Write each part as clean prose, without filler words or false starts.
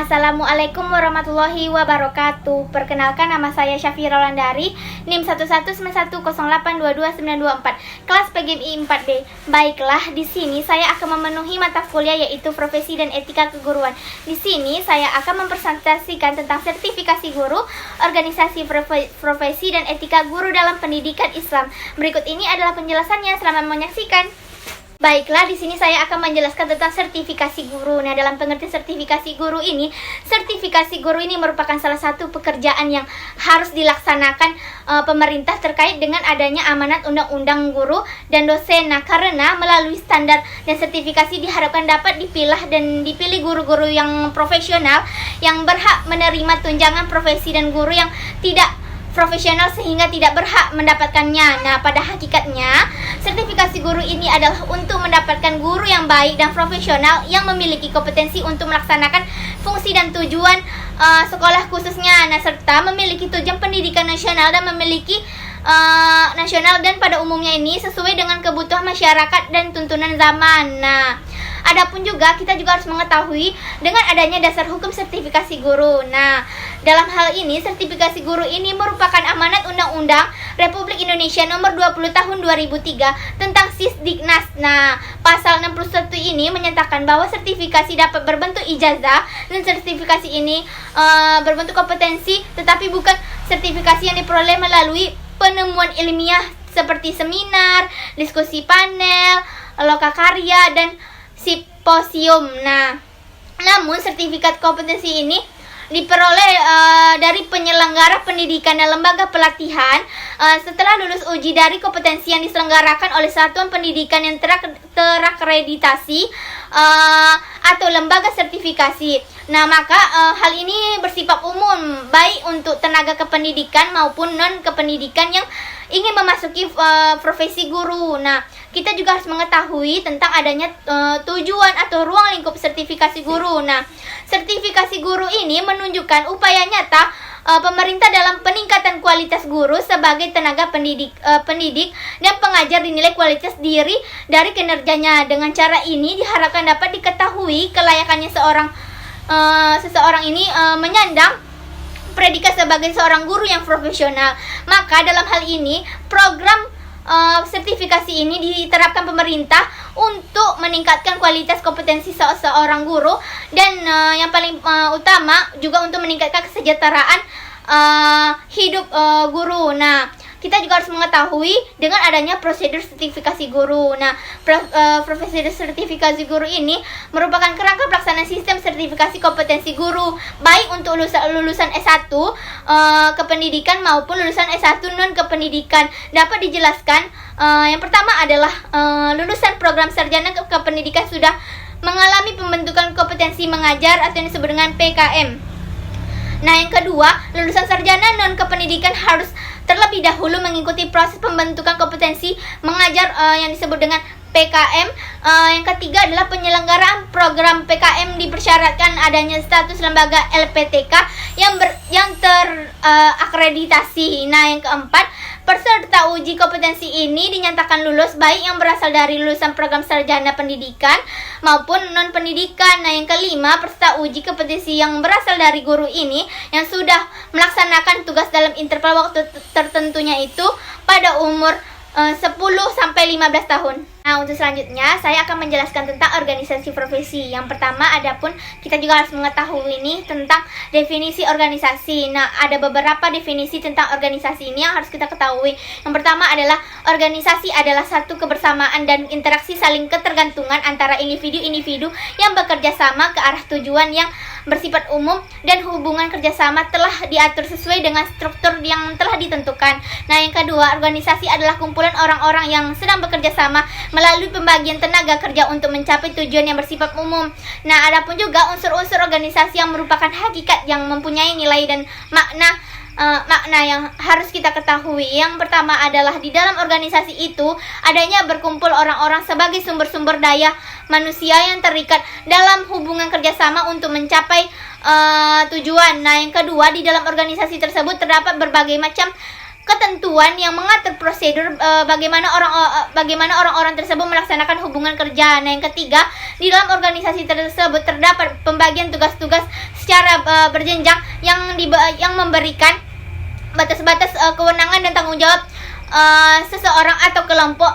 Assalamualaikum warahmatullahi wabarakatuh. Perkenalkan, nama saya Syafira Landari, NIM 119108229224, kelas PGMI 4B. Baiklah, di sini saya akan memenuhi mata kuliah yaitu Profesi dan Etika Keguruan. Di sini saya akan mempresentasikan tentang sertifikasi guru, organisasi profesi dan etika guru dalam pendidikan Islam. Berikut ini adalah penjelasannya, selamat menyaksikan. Baiklah, di sini saya akan menjelaskan tentang sertifikasi guru. Nah, dalam pengertian sertifikasi guru ini merupakan salah satu pekerjaan yang harus dilaksanakan pemerintah terkait dengan adanya amanat undang-undang guru dan dosen. Nah, karena melalui standar dan sertifikasi diharapkan dapat dipilih guru-guru yang profesional yang berhak menerima tunjangan profesi dan guru yang tidak profesional sehingga tidak berhak mendapatkannya. Nah, pada hakikatnya sertifikasi guru ini adalah untuk mendapatkan guru yang baik dan profesional yang memiliki kompetensi untuk melaksanakan fungsi dan tujuan sekolah khususnya. Nah, serta memiliki tujuan pendidikan nasional dan pada umumnya ini sesuai dengan kebutuhan masyarakat dan tuntunan zaman. Nah, adapun juga kita juga harus mengetahui dengan adanya dasar hukum sertifikasi guru. Nah, dalam hal ini sertifikasi guru ini merupakan amanat Undang-Undang Republik Indonesia Nomor 20 Tahun 2003 tentang Sisdiknas. Nah, pasal 61 ini menyatakan bahwa sertifikasi dapat berbentuk ijazah dan sertifikasi ini berbentuk kompetensi, tetapi bukan sertifikasi yang diperoleh melalui penemuan ilmiah seperti seminar, diskusi panel, lokakarya, dan simposium. Nah, namun sertifikat kompetensi ini diperoleh dari penyelenggara pendidikan dan lembaga pelatihan setelah lulus uji dari kompetensi yang diselenggarakan oleh satuan pendidikan yang terakreditasi atau lembaga sertifikasi. Nah, maka hal ini bersifat umum baik untuk tenaga kependidikan maupun non kependidikan yang ingin memasuki profesi guru. Nah, kita juga harus mengetahui tentang adanya tujuan atau ruang lingkup sertifikasi guru. Nah, sertifikasi guru ini menunjukkan upaya nyata pemerintah dalam peningkatan kualitas guru sebagai tenaga pendidik dan pengajar dinilai kualitas diri dari kinerjanya. Dengan cara ini diharapkan dapat diketahui kelayakannya seseorang ini menyandang predikat sebagai seorang guru yang profesional. Maka dalam hal ini program sertifikasi ini diterapkan pemerintah untuk meningkatkan kualitas kompetensi seorang guru dan yang paling utama juga untuk meningkatkan kesejahteraan hidup guru. Nah, kita juga harus mengetahui dengan adanya prosedur sertifikasi guru. Nah, prosedur sertifikasi guru ini merupakan kerangka pelaksanaan sistem sertifikasi kompetensi guru, baik untuk lulusan S1 kependidikan maupun lulusan S1 non kependidikan. Dapat dijelaskan, yang pertama adalah lulusan program sarjana kependidikan sudah mengalami pembentukan kompetensi mengajar atau yang disebut dengan PKM. Nah, yang kedua, lulusan sarjana non kependidikan harus terlebih dahulu mengikuti proses pembentukan kompetensi mengajar yang disebut dengan PKM. Yang ketiga adalah penyelenggaraan program PKM dipersyaratkan adanya status lembaga LPTK yang terakreditasi. Nah, yang keempat, peserta uji kompetensi ini dinyatakan lulus baik yang berasal dari lulusan program sarjana pendidikan maupun non pendidikan. Nah, yang kelima, peserta uji kompetensi yang berasal dari guru ini yang sudah melaksanakan tugas dalam interval waktu tertentunya itu pada umur 10-15 tahun. Nah, untuk selanjutnya saya akan menjelaskan tentang organisasi profesi. Yang pertama, adapun kita juga harus mengetahui ini tentang definisi organisasi. Nah, ada beberapa definisi tentang organisasi ini yang harus kita ketahui. Yang pertama adalah organisasi adalah satu kebersamaan dan interaksi saling ketergantungan antara individu-individu yang bekerja sama ke arah tujuan yang bersifat umum dan hubungan kerjasama telah diatur sesuai dengan struktur yang telah ditentukan. Nah, yang kedua, organisasi adalah kumpulan orang-orang yang sedang bekerja sama melalui pembagian tenaga kerja untuk mencapai tujuan yang bersifat umum. Nah, adapun juga unsur-unsur organisasi yang merupakan hakikat yang mempunyai nilai dan makna yang harus kita ketahui. Yang pertama adalah di dalam organisasi itu adanya berkumpul orang-orang sebagai sumber-sumber daya manusia yang terikat dalam hubungan kerjasama untuk mencapai tujuan. Nah, yang kedua, di dalam organisasi tersebut terdapat berbagai macam ketentuan yang mengatur prosedur bagaimana orang-orang tersebut melaksanakan hubungan kerja. Nah, yang ketiga, di dalam organisasi tersebut terdapat pembagian tugas-tugas secara berjenjang yang memberikan batas-batas kewenangan dan tanggung jawab seseorang atau kelompok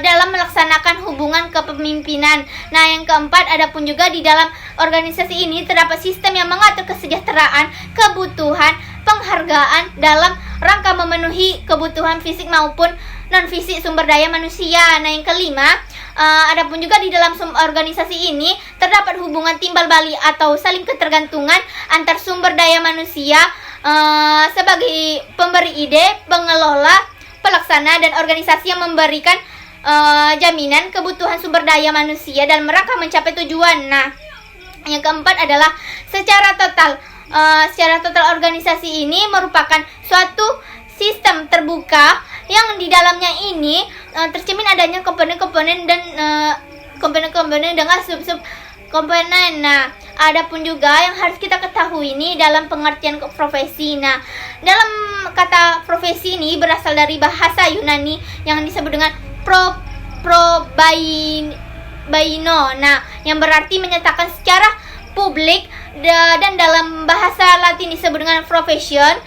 dalam melaksanakan hubungan kepemimpinan. Nah, yang keempat, ada pun juga di dalam organisasi ini terdapat sistem yang mengatur kesejahteraan, kebutuhan, penghargaan dalam rangka memenuhi kebutuhan fisik maupun non-fisik sumber daya manusia. Nah, yang kelima, ada pun juga di dalam organisasi ini terdapat hubungan timbal balik atau saling ketergantungan antar sumber daya manusia sebagai pemberi ide, pengelola, pelaksana, dan organisasi yang memberikan jaminan kebutuhan sumber daya manusia dalam rangka mencapai tujuan. Nah, yang keempat adalah secara total organisasi ini merupakan suatu sistem terbuka yang di dalamnya ini tercermin adanya komponen-komponen dan komponen-komponen dengan sub-sub komponen. Nah, ada pun juga yang harus kita ketahui ini dalam pengertian profesi. Nah, dalam kata profesi ini berasal dari bahasa Yunani yang disebut dengan probaino. Nah, yang berarti menyatakan secara publik, dan dalam bahasa Latin disebut dengan profession.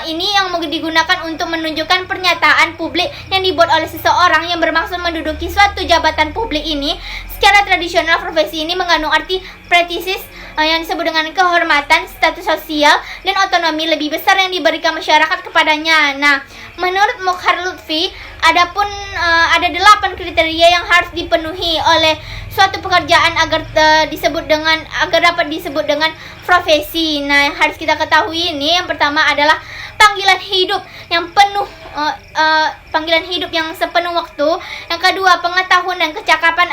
Ini yang digunakan untuk menunjukkan pernyataan publik yang dibuat oleh seseorang yang bermaksud menduduki suatu jabatan publik ini. Secara tradisional, profesi ini mengandung arti prestisis yang disebut dengan kehormatan, status sosial, dan otonomi lebih besar yang diberikan masyarakat kepadanya. Nah, menurut Mukhtar Lutfi, ada 8 kriteria yang harus dipenuhi oleh suatu pekerjaan agar dapat disebut dengan profesi. Nah, yang harus kita ketahui ini, yang pertama adalah panggilan hidup yang sepenuh waktu. Yang kedua, pengetahuan dan kecakapan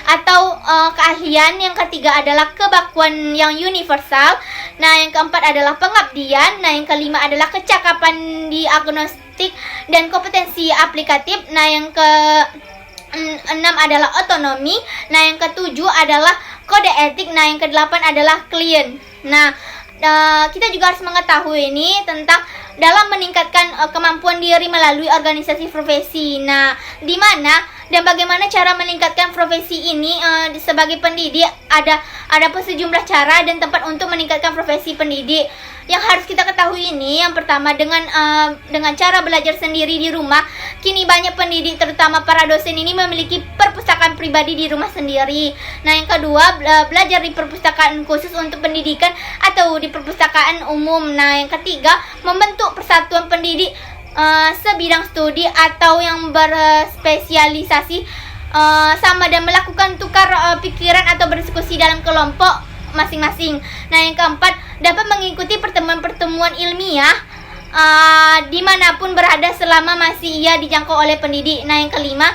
atau keahlian. Yang ketiga adalah kebakuan yang universal. Nah, yang keempat adalah pengabdian. Nah, yang kelima adalah kecakapan diagnostik dan kompetensi aplikatif. Nah, yang ke-6 adalah otonomi. Nah, yang ke-7 adalah kode etik. Nah, yang ke-8 adalah klien. Nah, kita juga harus mengetahui ini tentang dalam meningkatkan kemampuan diri melalui organisasi profesi. Nah, di mana dan bagaimana cara meningkatkan profesi ini sebagai pendidik? Ada pun sejumlah cara dan tempat untuk meningkatkan profesi pendidik. Yang harus kita ketahui ini, yang pertama, dengan cara belajar sendiri di rumah. Kini banyak pendidik, terutama para dosen ini, memiliki perpustakaan pribadi di rumah sendiri. Nah, yang kedua, belajar di perpustakaan khusus untuk pendidikan atau di perpustakaan umum. Nah, yang ketiga, membentuk persatuan pendidik sebidang studi atau yang berspesialisasi sama dan melakukan tukar pikiran atau berdiskusi dalam kelompok masing-masing. Nah, yang keempat, dapat mengikuti pertemuan-pertemuan ilmiah dimanapun berada selama masih ia dijangkau oleh pendidik. Nah, yang kelima,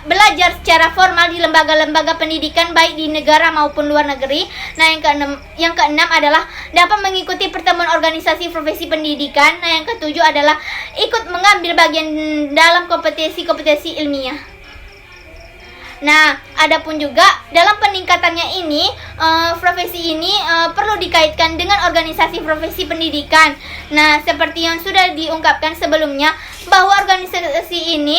belajar secara formal di lembaga-lembaga pendidikan baik di negara maupun luar negeri. Nah, yang keenam adalah dapat mengikuti pertemuan organisasi profesi pendidikan. Nah, yang ketujuh adalah ikut mengambil bagian dalam kompetisi-kompetisi ilmiah. Nah, adapun juga dalam peningkatannya ini, profesi ini perlu dikaitkan dengan organisasi profesi pendidikan. Nah, seperti yang sudah diungkapkan sebelumnya, bahwa organisasi ini,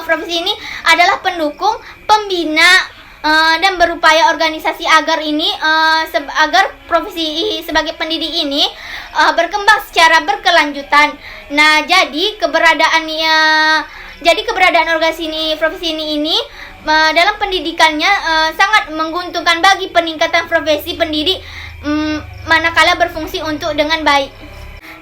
profesi ini adalah pendukung, pembina, dan berupaya organisasi agar profesi sebagai pendidik ini berkembang secara berkelanjutan. Nah, jadi keberadaan profesi ini dalam pendidikannya sangat menguntungkan bagi peningkatan profesi pendidik manakala berfungsi dengan baik.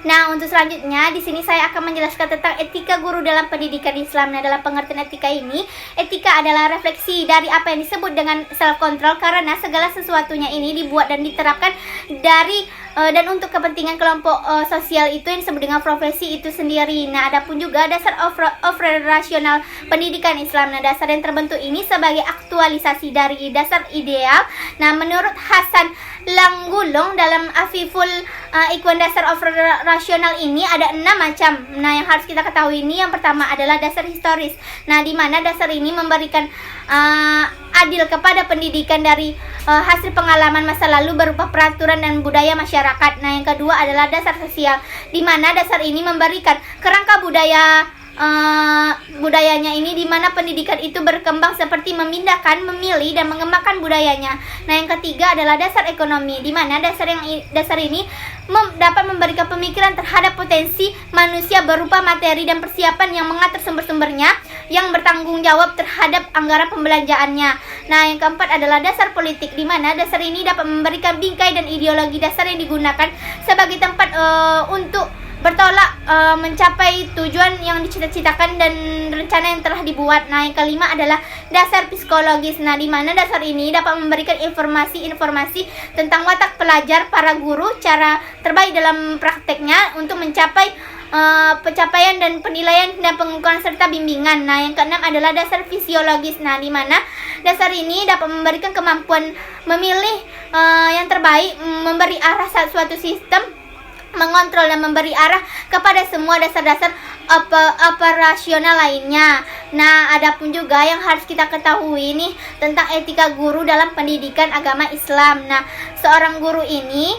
Nah, untuk selanjutnya di sini saya akan menjelaskan tentang etika guru dalam pendidikan Islam. Nah, dalam pengertian etika ini, etika adalah refleksi dari apa yang disebut dengan self control, karena segala sesuatunya ini dibuat dan diterapkan dari dan untuk kepentingan kelompok sosial itu yang disebut dengan profesi itu sendiri. Nah, adapun juga dasar operasional pendidikan Islam. Nah, dasar yang terbentuk ini sebagai aktualisasi dari dasar ideal. Nah, menurut Hasan Langgulung dalam Afiful Ikhwan, dasar operasional ini ada 6 macam. Nah, yang harus kita ketahui ini, yang pertama adalah dasar historis. Nah, di mana dasar ini memberikan adil kepada pendidikan dari hasil pengalaman masa lalu berupa peraturan dan budaya masyarakat. Nah, yang kedua adalah dasar sosial, di mana dasar ini memberikan kerangka budayanya ini, di mana pendidikan itu berkembang seperti memindahkan, memilih, dan mengembangkan budayanya. Nah, yang ketiga adalah dasar ekonomi, di mana dasar ini dapat memberikan pemikiran terhadap potensi manusia berupa materi dan persiapan yang mengatur sumber-sumbernya, yang bertanggung jawab terhadap anggaran pembelanjaannya. Nah, yang keempat adalah dasar politik, di mana dasar ini dapat memberikan bingkai dan ideologi dasar yang digunakan sebagai tempat untuk bertolak mencapai tujuan yang dicita-citakan dan rencana yang telah dibuat. Nah, yang kelima adalah dasar psikologis. Nah, di mana dasar ini dapat memberikan informasi tentang watak pelajar, para guru, cara terbaik dalam prakteknya untuk mencapai pencapaian dan penilaian dan pengukuran serta bimbingan. Nah, yang keenam adalah dasar fisiologis. Nah, di mana dasar ini dapat memberikan kemampuan memilih yang terbaik, memberi arah suatu sistem, mengontrol dan memberi arah kepada semua dasar-dasar operasional lainnya. Nah, adapun juga yang harus kita ketahui nih tentang etika guru dalam pendidikan agama Islam. Nah, seorang guru ini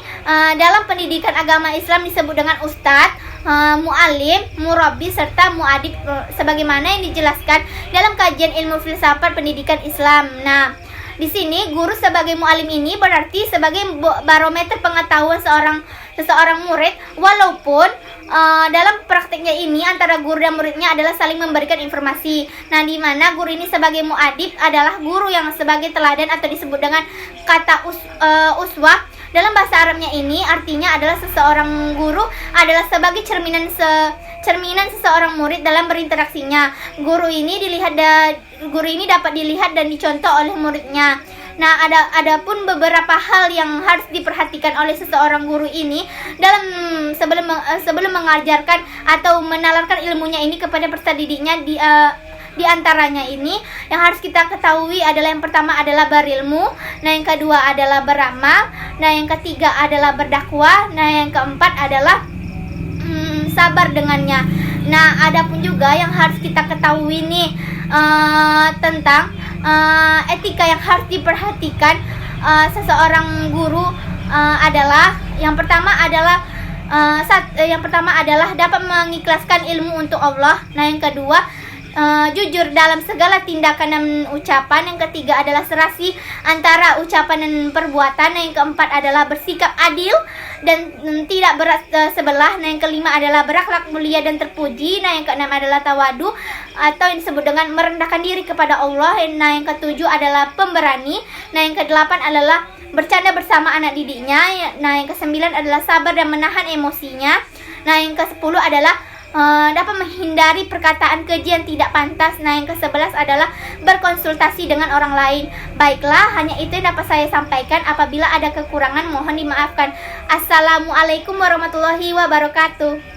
dalam pendidikan agama Islam disebut dengan ustadz, mu'alim, murabbi, serta mu'adib, sebagaimana yang dijelaskan dalam kajian ilmu filsafat pendidikan Islam. Nah, di sini guru sebagai mu'alim ini berarti sebagai barometer pengetahuan seseorang murid, walaupun dalam prakteknya ini antara guru dan muridnya adalah saling memberikan informasi. Nah, di mana guru ini sebagai muadib adalah guru yang sebagai teladan atau disebut dengan kata uswah. Dalam bahasa Arabnya ini artinya adalah seseorang guru adalah sebagai cerminan seseorang murid dalam berinteraksinya. Guru ini dapat dilihat dan dicontoh oleh muridnya. Nah, ada pun beberapa hal yang harus diperhatikan oleh seseorang guru ini dalam sebelum mengajarkan atau menalarkan ilmunya ini kepada peserta didiknya. Di antaranya ini yang harus kita ketahui adalah yang pertama adalah berilmu, nah yang kedua adalah beramal, nah yang ketiga adalah berdakwah, nah yang keempat adalah sabar dengannya. Nah, adapun juga yang harus kita ketahui nih tentang etika yang harus diperhatikan seseorang guru adalah yang pertama adalah dapat mengikhlaskan ilmu untuk Allah. Nah, yang kedua jujur dalam segala tindakan dan ucapan. Yang ketiga adalah serasi antara ucapan dan perbuatan. Nah, yang keempat adalah bersikap adil dan tidak berat sebelah. Nah, yang kelima adalah berakhlak mulia dan terpuji. Nah, yang keenam adalah tawadu atau yang disebut dengan merendahkan diri kepada Allah. Nah, yang ketujuh adalah pemberani. Nah, yang kedelapan adalah bercanda bersama anak didiknya. Nah, yang kesembilan adalah sabar dan menahan emosinya. Nah, yang kesepuluh adalah dapat menghindari perkataan keji yang tidak pantas. Nah, yang ke-11 adalah berkonsultasi dengan orang lain. Baiklah, hanya itu yang dapat saya sampaikan. Apabila ada kekurangan mohon dimaafkan. Assalamualaikum warahmatullahi wabarakatuh.